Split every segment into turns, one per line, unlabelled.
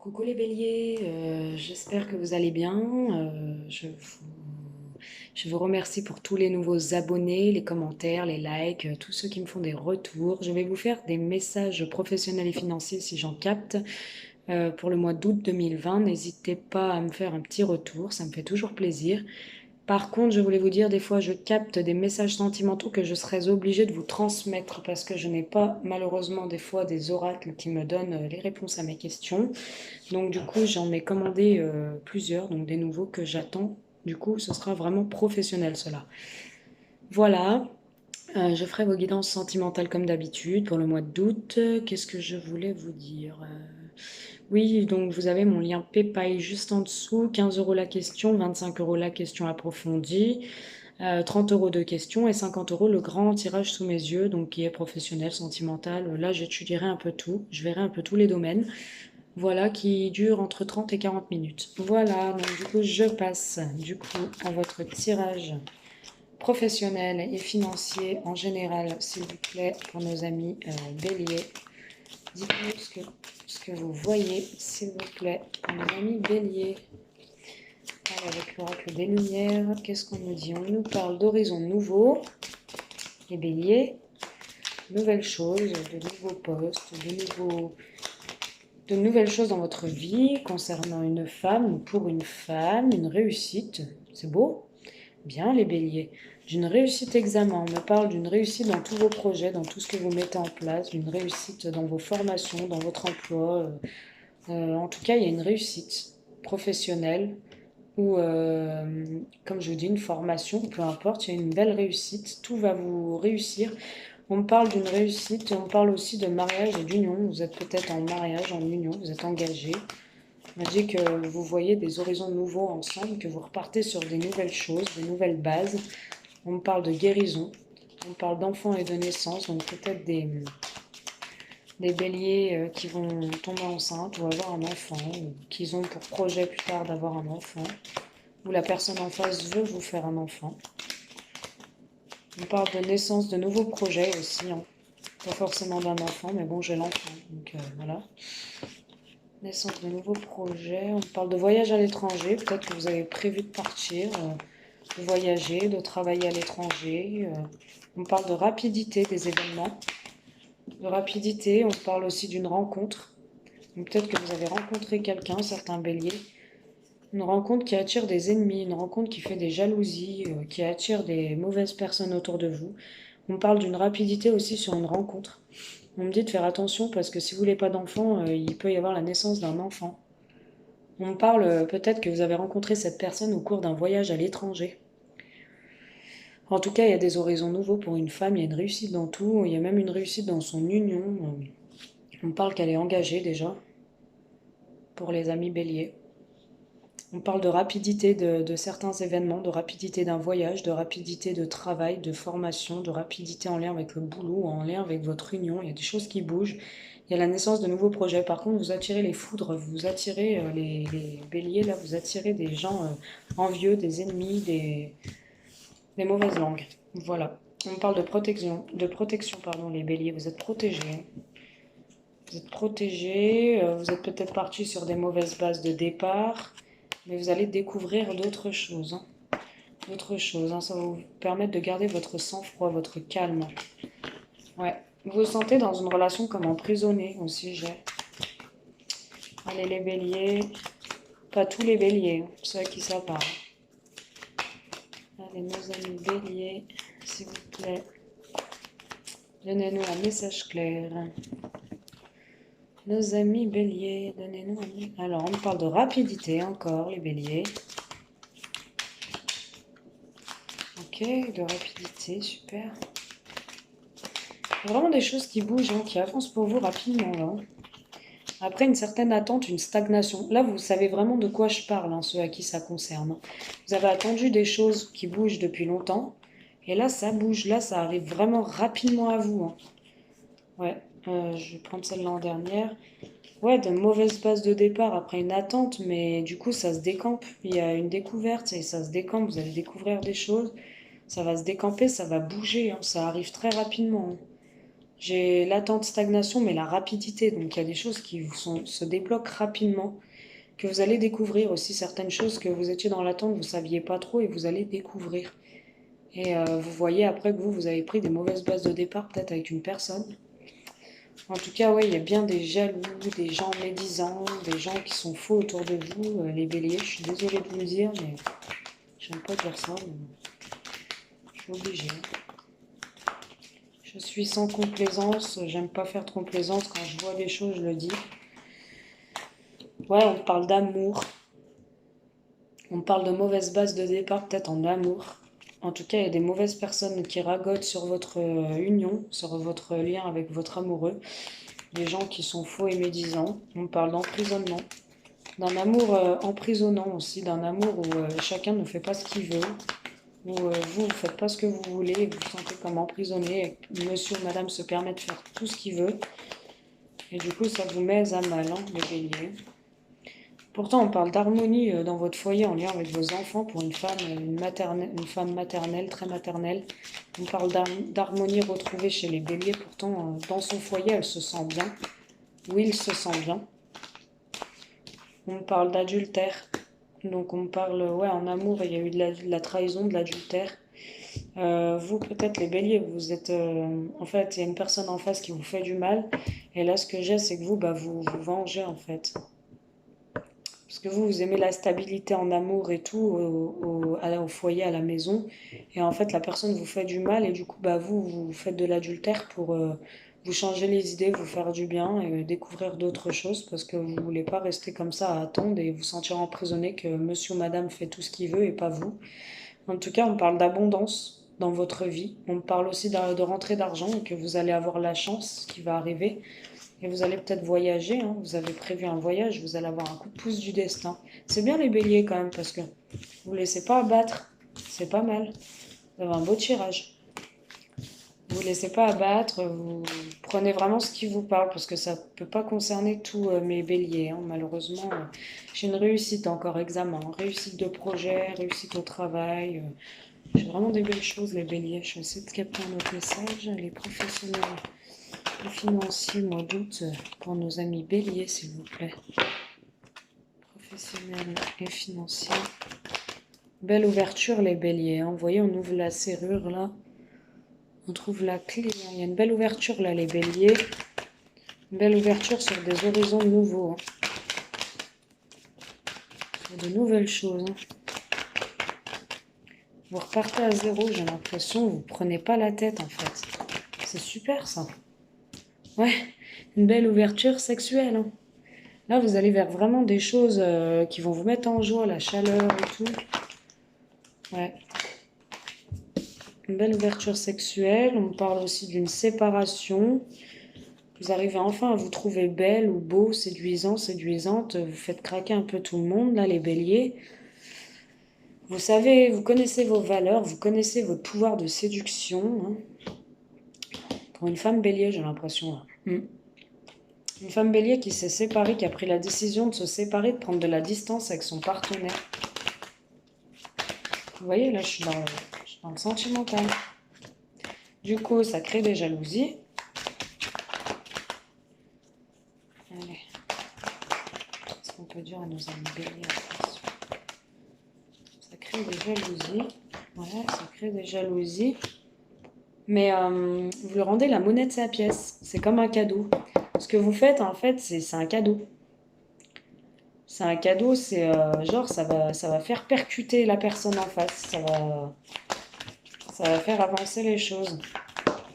Coucou les béliers, j'espère que vous allez bien. Je vous remercie pour tous les nouveaux abonnés, les commentaires, les likes, tous ceux qui me font des retours. Je vais vous faire des messages professionnels et financiers si j'en capte pour le mois d'août 2020. N'hésitez pas à me faire un petit retour, ça me fait toujours plaisir. Par contre, je voulais vous dire, des fois, je capte des messages sentimentaux que je serais obligée de vous transmettre parce que je n'ai pas, malheureusement, des fois, des oracles qui me donnent les réponses à mes questions. Donc, du coup, j'en ai commandé plusieurs, donc des nouveaux que j'attends. Du coup, ce sera vraiment professionnel, cela. Voilà, je ferai vos guidances sentimentales comme d'habitude pour le mois d'août. Qu'est-ce que je voulais vous dire Oui, donc vous avez mon lien PayPal juste en dessous, 15 euros la question, 25 euros la question approfondie, 30 euros de questions et 50 euros le grand tirage sous mes yeux, donc qui est professionnel, sentimental. Là, j'étudierai un peu tout, je verrai un peu tous les domaines. Voilà, qui dure entre 30 et 40 minutes. Voilà, donc du coup, je passe du coup à votre tirage professionnel et financier en général, s'il vous plaît, pour nos amis béliers. Dites-nous ce que vous voyez, s'il vous plaît, pour nos amis béliers. Alors, avec l'oracle des lumières, qu'est-ce qu'on nous dit? On nous parle d'horizons nouveaux, les béliers, nouvelles choses, de nouveaux postes, de nouvelles choses dans votre vie concernant une femme ou pour une femme, une réussite. C'est beau? Bien, les béliers. D'une réussite examen, on me parle d'une réussite dans tous vos projets, dans tout ce que vous mettez en place, d'une réussite dans vos formations, dans votre emploi. En tout cas, il y a une réussite professionnelle ou, comme je vous dis, une formation, peu importe, il y a une belle réussite, tout va vous réussir. On me parle d'une réussite, on parle aussi de mariage et d'union. Vous êtes peut-être en mariage, en union, vous êtes engagé. On m'a dit que vous voyez des horizons nouveaux ensemble, que vous repartez sur des nouvelles choses, des nouvelles bases. On me parle de guérison, on me parle d'enfants et de naissance, donc peut-être des béliers qui vont tomber enceintes ou avoir un enfant, ou qu'ils ont pour projet plus tard d'avoir un enfant, ou la personne en face veut vous faire un enfant. On parle de naissance de nouveaux projets aussi, hein. Pas forcément d'un enfant, mais bon, j'ai l'enfant, donc voilà. Naissance de nouveaux projets. On parle de voyage à l'étranger. Peut-être que vous avez prévu de partir, de voyager, de travailler à l'étranger. On parle de rapidité des événements. De rapidité, on parle aussi d'une rencontre. Peut-être que vous avez rencontré quelqu'un, certains béliers. Une rencontre qui attire des ennemis, une rencontre qui fait des jalousies, qui attire des mauvaises personnes autour de vous. On parle d'une rapidité aussi sur une rencontre. On me dit de faire attention parce que si vous voulez pas d'enfant, il peut y avoir la naissance d'un enfant. On me parle peut-être que vous avez rencontré cette personne au cours d'un voyage à l'étranger. En tout cas, il y a des horizons nouveaux pour une femme, il y a une réussite dans tout, il y a même une réussite dans son union. On me parle qu'elle est engagée déjà, pour les amis béliers. On parle de rapidité de certains événements, de rapidité d'un voyage, de rapidité de travail, de formation, de rapidité en lien avec le boulot, en lien avec votre union. Il y a des choses qui bougent. Il y a la naissance de nouveaux projets. Par contre, vous attirez les foudres, vous attirez les béliers, là, vous attirez des gens envieux, des ennemis, des mauvaises langues. Voilà. On parle de protection, pardon, les béliers. Vous êtes protégés. Vous êtes protégés, vous êtes peut-être partis sur des mauvaises bases de départ, mais vous allez découvrir d'autres choses, hein. D'autres choses, hein. Ça va vous permettre de garder votre sang-froid, votre calme. Ouais. Vous vous sentez dans une relation comme emprisonné aussi, j'ai. Allez les béliers, pas tous les béliers, ceux à qui ça parle. Allez nos amis béliers, s'il vous plaît, donnez-nous un message clair. Nos amis béliers, donnez-nous un... Alors, on nous parle de rapidité encore, les béliers. Ok, de rapidité, super. Vraiment des choses qui bougent, hein, qui avancent pour vous rapidement, là. Après une certaine attente, une stagnation. Là, vous savez vraiment de quoi je parle, hein, ceux à qui ça concerne. Vous avez attendu des choses qui bougent depuis longtemps. Et là, ça bouge. Là, ça arrive vraiment rapidement à vous, hein. Ouais, je vais prendre celle l'an dernière. Ouais, de mauvaises bases de départ après une attente, mais du coup, ça se décampe. Il y a une découverte et ça se décampe. Vous allez découvrir des choses. Ça va se décamper, ça va bouger, hein. Ça arrive très rapidement, hein. J'ai l'attente stagnation, mais la rapidité. Donc il y a des choses qui se débloquent rapidement, que vous allez découvrir aussi certaines choses que vous étiez dans l'attente, vous ne saviez pas trop et vous allez découvrir. Et vous voyez après que vous avez pris des mauvaises bases de départ, peut-être avec une personne. En tout cas, ouais, il y a bien des jaloux, des gens médisants, des gens qui sont faux autour de vous, les béliers. Je suis désolée de vous le dire, mais j'aime pas dire ça, mais je suis obligée. Je suis sans complaisance, j'aime pas faire de complaisance. Quand je vois des choses, je le dis. Ouais, on parle d'amour. On parle de mauvaises bases de départ, peut-être en amour. En tout cas, il y a des mauvaises personnes qui ragotent sur votre union, sur votre lien avec votre amoureux. Des gens qui sont faux et médisants. On parle d'emprisonnement. D'un amour emprisonnant aussi, d'un amour où chacun ne fait pas ce qu'il veut, où vous ne faites pas ce que vous voulez et vous vous sentez comme emprisonné, et monsieur ou madame se permet de faire tout ce qu'il veut. Et du coup, ça vous met à mal, hein, les béliers. Pourtant, on parle d'harmonie dans votre foyer en lien avec vos enfants pour une femme, une femme maternelle, très maternelle. On parle d'harmonie retrouvée chez les béliers. Pourtant, dans son foyer, elle se sent bien, ou il se sent bien. On parle d'adultère. Donc on parle, ouais, en amour, il y a eu de la trahison, de l'adultère. Vous, peut-être les béliers, vous êtes... en fait, il y a une personne en face qui vous fait du mal. Et là, ce que j'ai, c'est que vous, bah, vous vengez, en fait. Parce que vous aimez la stabilité en amour et tout, au foyer, à la maison. Et en fait, la personne vous fait du mal. Et du coup, bah, vous faites de l'adultère pour vous changer les idées, vous faire du bien et découvrir d'autres choses. Parce que vous voulez pas rester comme ça à attendre et vous sentir emprisonné que monsieur ou madame fait tout ce qu'il veut et pas vous. En tout cas, on parle d'abondance dans votre vie. On parle aussi de rentrée d'argent et que vous allez avoir la chance qui va arriver. Et vous allez peut-être voyager, hein. Vous avez prévu un voyage, vous allez avoir un coup de pouce du destin. C'est bien les béliers quand même parce que vous ne laissez pas abattre. C'est pas mal. Vous avez un beau tirage. Vous ne laissez pas abattre, vous prenez vraiment ce qui vous parle parce que ça ne peut pas concerner tous mes béliers, hein. Malheureusement, j'ai une réussite encore examen, réussite de projet, réussite au travail. J'ai vraiment des belles choses, les béliers. Je vais essayer de capter un autre message. Les professionnels, les financiers, mois d'août, pour nos amis béliers, s'il vous plaît. Professionnels et financiers. Belle ouverture, les béliers, hein. Vous voyez, on ouvre la serrure là. On trouve la clé. Il y a une belle ouverture là, les béliers. Une belle ouverture sur des horizons nouveaux, hein. Sur de nouvelles choses, hein. Vous repartez à zéro, j'ai l'impression. Vous ne prenez pas la tête en fait. C'est super ça. Ouais, une belle ouverture sexuelle, hein. Là, vous allez vers vraiment des choses qui vont vous mettre en joie, la chaleur et tout. Ouais. Une belle ouverture sexuelle. On parle aussi d'une séparation. Vous arrivez enfin à vous trouver belle ou beau, séduisant, séduisante. Vous faites craquer un peu tout le monde, là, les béliers. Vous savez, vous connaissez vos valeurs, vous connaissez votre pouvoir de séduction, hein. Pour une femme bélier, j'ai l'impression, là. Une femme bélier qui s'est séparée, qui a pris la décision de se séparer, de prendre de la distance avec son partenaire. Vous voyez, là, je suis dans le sentimental. Du coup, ça crée des jalousies. Allez. Qu'est-ce qu'on peut dire à nos amis béliers? Ça crée des jalousies. Ouais, ça crée des jalousies. Mais vous le rendez la monnaie de sa pièce. C'est comme un cadeau. Ce que vous faites, en fait, c'est un cadeau. C'est un cadeau, c'est genre, ça va faire percuter la personne en face. Ça va faire avancer les choses.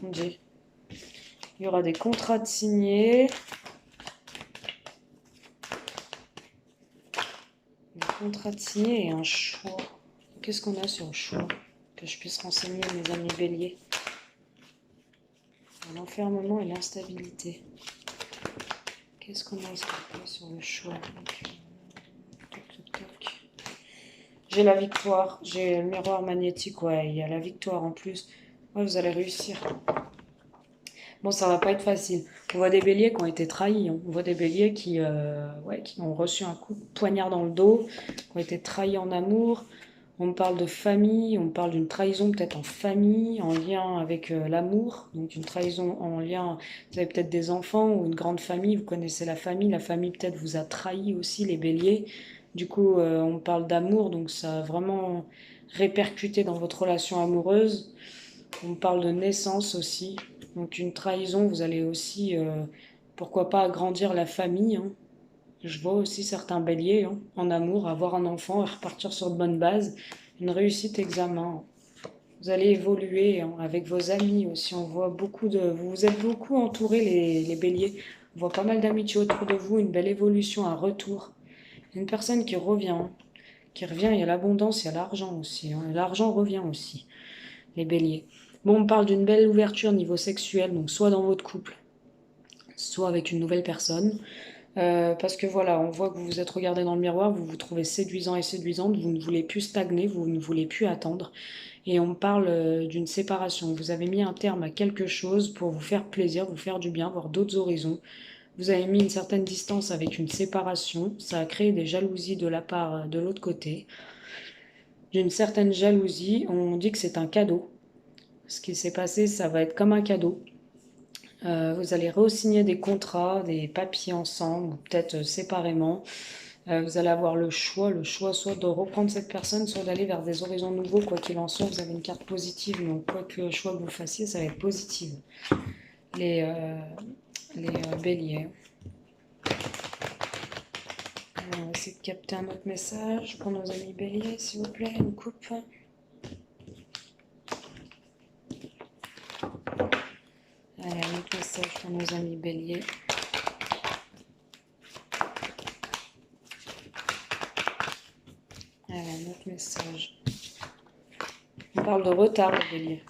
On dit. Il y aura des contrats de signés. Des contrats de signés et un choix. Qu'est-ce qu'on a sur le choix? Que je puisse renseigner mes amis béliers. L'enfermement et l'instabilité. Qu'est-ce qu'on a sur le choix? J'ai la victoire, j'ai le miroir magnétique, ouais, il y a la victoire en plus. Ouais, vous allez réussir. Bon, ça va pas être facile. On voit des béliers qui ont été trahis, hein. On voit des béliers ouais, qui ont reçu un coup de poignard dans le dos, qui ont été trahis en amour. On parle de famille, on parle d'une trahison peut-être en famille, en lien avec l'amour. Donc une trahison en lien, vous avez peut-être des enfants ou une grande famille, vous connaissez la famille peut-être vous a trahi aussi, les béliers. Du coup, on parle d'amour, donc ça a vraiment répercuté dans votre relation amoureuse. On parle de naissance aussi. Donc une trahison, vous allez aussi, pourquoi pas, agrandir la famille, hein. Je vois aussi certains béliers hein, en amour, avoir un enfant et repartir sur de bonnes bases. Une réussite examen. Vous allez évoluer hein, avec vos amis aussi. On voit beaucoup de... Vous vous êtes beaucoup entourés les béliers. On voit pas mal d'amitié autour de vous, une belle évolution, un retour. Une personne qui revient. Hein. Qui revient, il y a l'abondance, il y a l'argent aussi. Hein. L'argent revient aussi, les béliers. Bon, on parle d'une belle ouverture niveau sexuel, donc soit dans votre couple, soit avec une nouvelle personne. Parce que voilà, on voit que vous vous êtes regardé dans le miroir, vous vous trouvez séduisant et séduisante, vous ne voulez plus stagner, vous ne voulez plus attendre. Et on parle d'une séparation. Vous avez mis un terme à quelque chose pour vous faire plaisir, vous faire du bien, voir d'autres horizons. Vous avez mis une certaine distance avec une séparation. Ça a créé des jalousies de la part de l'autre côté. D'une certaine jalousie, on dit que c'est un cadeau. Ce qui s'est passé, ça va être comme un cadeau. Vous allez re-signer des contrats, des papiers ensemble, ou peut-être séparément. Vous allez avoir le choix soit de reprendre cette personne, soit d'aller vers des horizons nouveaux. Quoi qu'il en soit, vous avez une carte positive, donc quoi que le choix que vous fassiez, ça va être positif. Les, euh, les béliers. On va essayer de capter un autre message pour nos amis béliers, s'il vous plaît, une coupe. Allez, un autre message pour nos amis béliers. Allez, un autre message. On parle de retard, les béliers.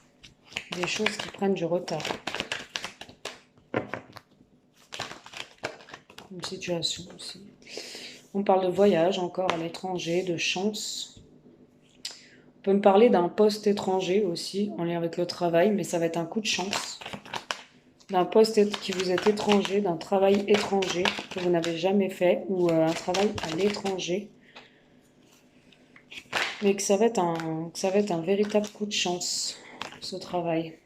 Des choses qui prennent du retard. Une situation aussi. On parle de voyage encore à l'étranger, de chance. On peut me parler d'un poste étranger aussi, en lien avec le travail, mais ça va être un coup de chance. D'un poste qui vous est étranger, d'un travail étranger que vous n'avez jamais fait, ou un travail à l'étranger. Mais que ça va être un véritable coup de chance, ce travail.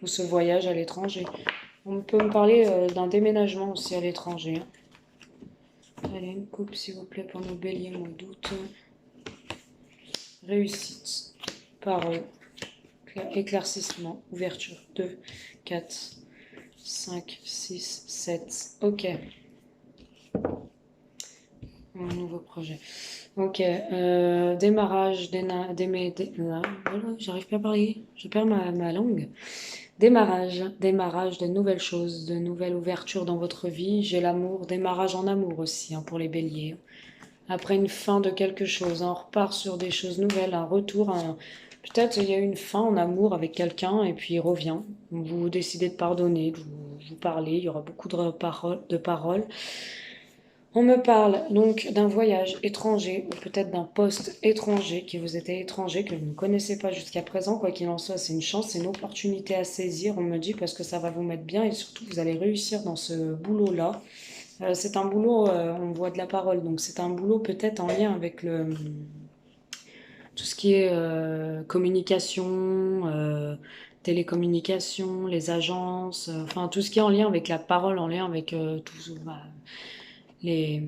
Ou ce voyage à l'étranger. On peut me parler d'un déménagement aussi à l'étranger. Allez, une coupe s'il vous plaît pour nos béliers, mois d'août. Réussite, parole, éclaircissement, ouverture. 2, 4, 5, 6, 7. Ok. Un nouveau projet. Ok. Démarrage, j'arrive pas à parler. Je perds ma langue. Démarrage de nouvelles choses, de nouvelles ouvertures dans votre vie. J'ai l'amour, démarrage en amour aussi hein, pour les béliers. Après une fin de quelque chose, hein, on repart sur des choses nouvelles, un retour, peut-être il y a eu une fin en amour avec quelqu'un et puis il revient. Vous décidez de pardonner, de vous parler, il y aura beaucoup de paroles. On me parle donc d'un voyage étranger ou peut-être d'un poste étranger qui vous était étranger, que vous ne connaissez pas jusqu'à présent. Quoi qu'il en soit, c'est une chance, c'est une opportunité à saisir, on me dit, parce que ça va vous mettre bien et surtout vous allez réussir dans ce boulot-là. C'est un boulot, on voit de la parole, donc c'est un boulot peut-être en lien avec tout ce qui est communication, télécommunication, les agences, enfin tout ce qui est en lien avec la parole, en lien avec les,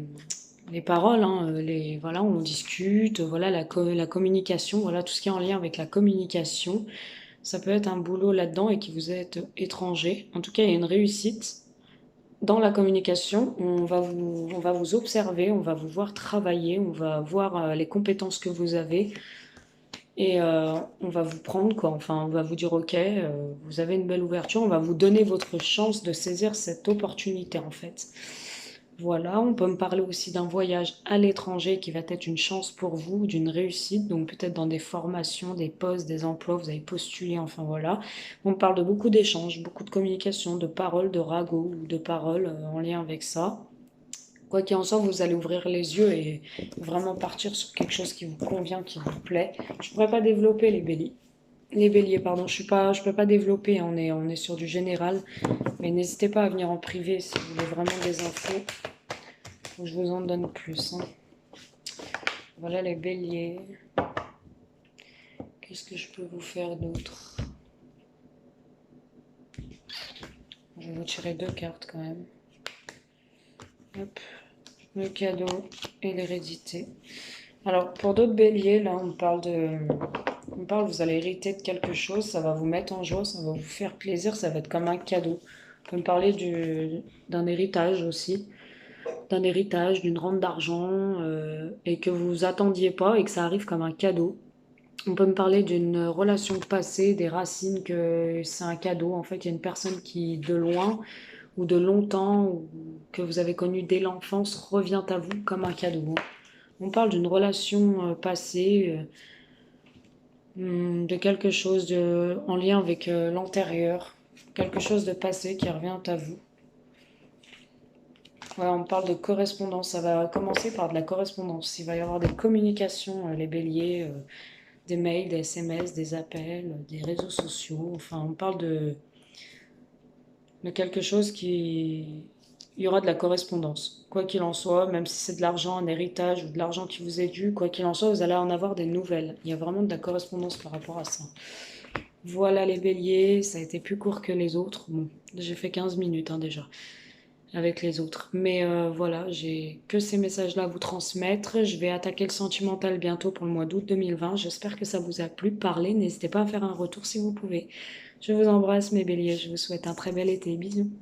les paroles, hein, voilà, on discute, voilà, la communication, voilà, tout ce qui est en lien avec la communication, ça peut être un boulot là-dedans et qui vous est étranger. En tout cas, il y a une réussite dans la communication. On va vous observer, on va vous voir travailler, on va voir les compétences que vous avez et on va vous prendre, quoi. Enfin, on va vous dire, ok, vous avez une belle ouverture, on va vous donner votre chance de saisir cette opportunité, en fait. Voilà, on peut me parler aussi d'un voyage à l'étranger qui va être une chance pour vous, d'une réussite, donc peut-être dans des formations, des postes, des emplois, vous avez postulé, enfin voilà. On me parle de beaucoup d'échanges, beaucoup de communication, de paroles, de ragots ou de paroles en lien avec ça. Quoi qu'il en soit, vous allez ouvrir les yeux et vraiment partir sur quelque chose qui vous convient, qui vous plaît. Je ne pourrais pas développer les béliers. Les béliers, pardon, je peux pas développer, on est sur du général. Mais n'hésitez pas à venir en privé si vous voulez vraiment des infos. Faut que je vous en donne plus. Hein. Voilà les béliers. Qu'est-ce que je peux vous faire d'autre? Je vais vous tirer 2 cartes quand même. Hop. Le cadeau et l'hérédité. Alors, pour d'autres béliers, là, vous allez hériter de quelque chose, ça va vous mettre en joie, ça va vous faire plaisir, ça va être comme un cadeau. On peut me parler d'un héritage aussi, d'un héritage, d'une rente d'argent, et que vous vous attendiez pas et que ça arrive comme un cadeau. On peut me parler d'une relation passée, des racines, que c'est un cadeau. En fait, il y a une personne qui, de loin ou de longtemps, ou que vous avez connue dès l'enfance, revient à vous comme un cadeau. On parle d'une relation passée, de quelque chose en lien avec l'antérieur, quelque chose de passé qui revient à vous. Voilà, on parle de correspondance, ça va commencer par de la correspondance. Il va y avoir des communications, les béliers, des mails, des SMS, des appels, des réseaux sociaux. Enfin, on parle de quelque chose qui... Il y aura de la correspondance. Quoi qu'il en soit, même si c'est de l'argent, un héritage ou de l'argent qui vous est dû, quoi qu'il en soit, vous allez en avoir des nouvelles. Il y a vraiment de la correspondance par rapport à ça. Voilà les béliers, ça a été plus court que les autres. Bon, j'ai fait 15 minutes hein, déjà avec les autres. Mais voilà, j'ai que ces messages-là à vous transmettre. Je vais attaquer le sentimental bientôt pour le mois d'août 2020. J'espère que ça vous a plu. Parlez, n'hésitez pas à faire un retour si vous pouvez. Je vous embrasse mes béliers, je vous souhaite un très bel été. Bisous.